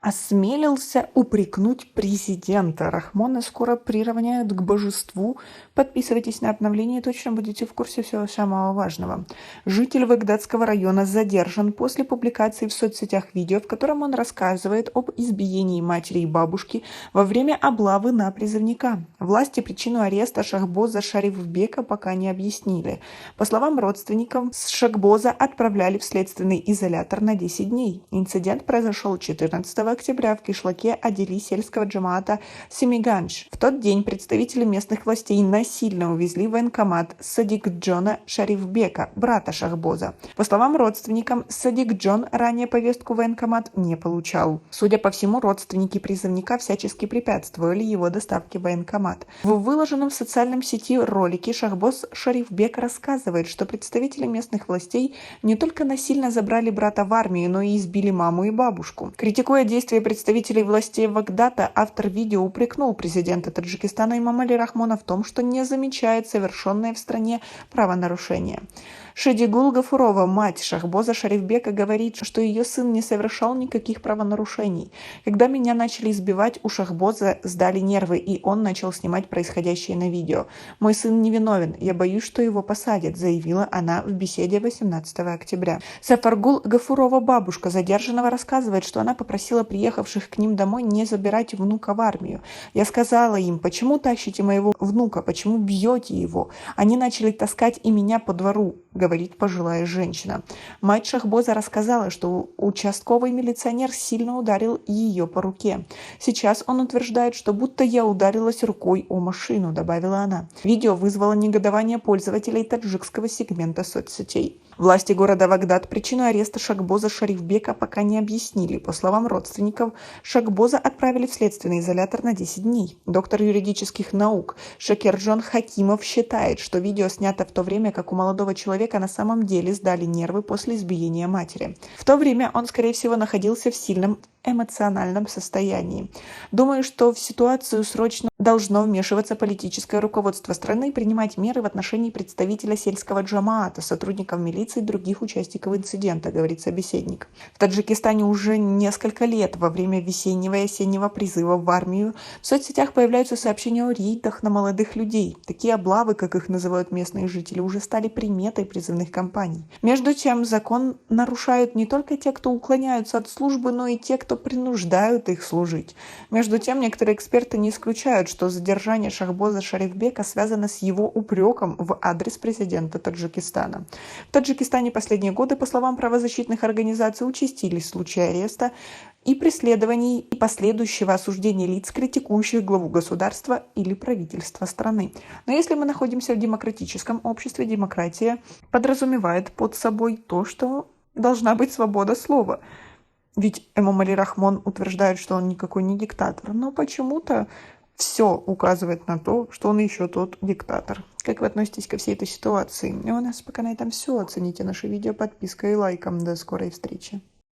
осмелился упрекнуть президента. Рахмона скоро приравняют к божеству. Подписывайтесь на обновление, точно будете в курсе всего самого важного. Житель Вагдадского района задержан после публикации в соцсетях видео, в котором он рассказывает об избиении матери и бабушки во время облавы на призывника. Власти причину ареста Шахбоза Шарифбека пока не объяснили. По словам родственников, Шахбоза отправляли в следственный изолятор на 10 дней. Инцидент произошел 14 октября в кишлаке Адили сельского джамаата Семиганж. В тот день представители местных властей насильно увезли в военкомат Садик-Джона Шарифбека, брата Шахбоза. По словам родственникам, Садик-Джон ранее повестку в военкомат не получал. Судя по всему, родственники призывника всячески препятствовали его доставке в военкомат. В выложенном в социальном сети ролике Шахбоз Шарифбек рассказывает, что представители местных властей не только насильно забрали брата в армию, но и избили маму и бабушку. Критикуя действия представителей властей Вагдата, автор видео упрекнул президента Таджикистана Эмомали Рахмона в том, что не замечает совершенное в стране правонарушения. Шадигул Гафурова, мать Шахбоза Шарифбека, говорит, что ее сын не совершал никаких правонарушений. Когда меня начали избивать, у Шахбоза сдали нервы, и он начал снимать происходящее на видео. Мой сын невиновен, я боюсь, что его посадят, заявила она в беседе 18 октября. Сафаргул Гафурова, бабушка задержанного, рассказывает, что она попросила приехавших к ним домой не забирать внука в армию. Я сказала им, почему тащите моего внука, почему бьете его? Они начали таскать и меня по двору, говорит пожилая женщина. Мать Шахбоза рассказала, что участковый милиционер сильно ударил ее по руке. Сейчас он утверждает, что будто я ударилась рукой о машину, добавила она. Видео вызвало негодование пользователей таджикского сегмента соцсетей. Власти города Вагдад причину ареста Шахбоза Шарифбека пока не объяснили. По словам родственников, Шахбоза отправили в следственный изолятор на 10 дней. Доктор юридических наук Шакерджон Хакимов считает, что видео снято в то время, как у молодого человека на самом деле сдали нервы после избиения матери. В то время он, скорее всего, находился в сильном эмоциональном состоянии. Думаю, что в ситуацию срочно должно вмешиваться политическое руководство страны и принимать меры в отношении представителя сельского джамаата, сотрудников милиции и других участников инцидента, говорит собеседник. В Таджикистане уже несколько лет во время весеннего и осеннего призыва в армию в соцсетях появляются сообщения о рейдах на молодых людей. Такие облавы, как их называют местные жители, уже стали приметой призывных кампаний. Между тем, закон нарушают не только те, кто уклоняются от службы, но и те, кто принуждают их служить. Между тем, некоторые эксперты не исключают, что задержание Шахбоза Шарифбека связано с его упреком в адрес президента Таджикистана. В Таджикистане последние годы, по словам правозащитных организаций, участились случаи ареста и преследований и последующего осуждения лиц, критикующих главу государства или правительства страны. Но если мы находимся в демократическом обществе, демократия подразумевает под собой то, что должна быть свобода слова. Ведь Эмомали Рахмон утверждает, что он никакой не диктатор, но почему-то все указывает на то, что он еще тот диктатор. Как вы относитесь ко всей этой ситуации? И у нас пока на этом все. Оцените наше видео подпиской и лайком. До скорой встречи.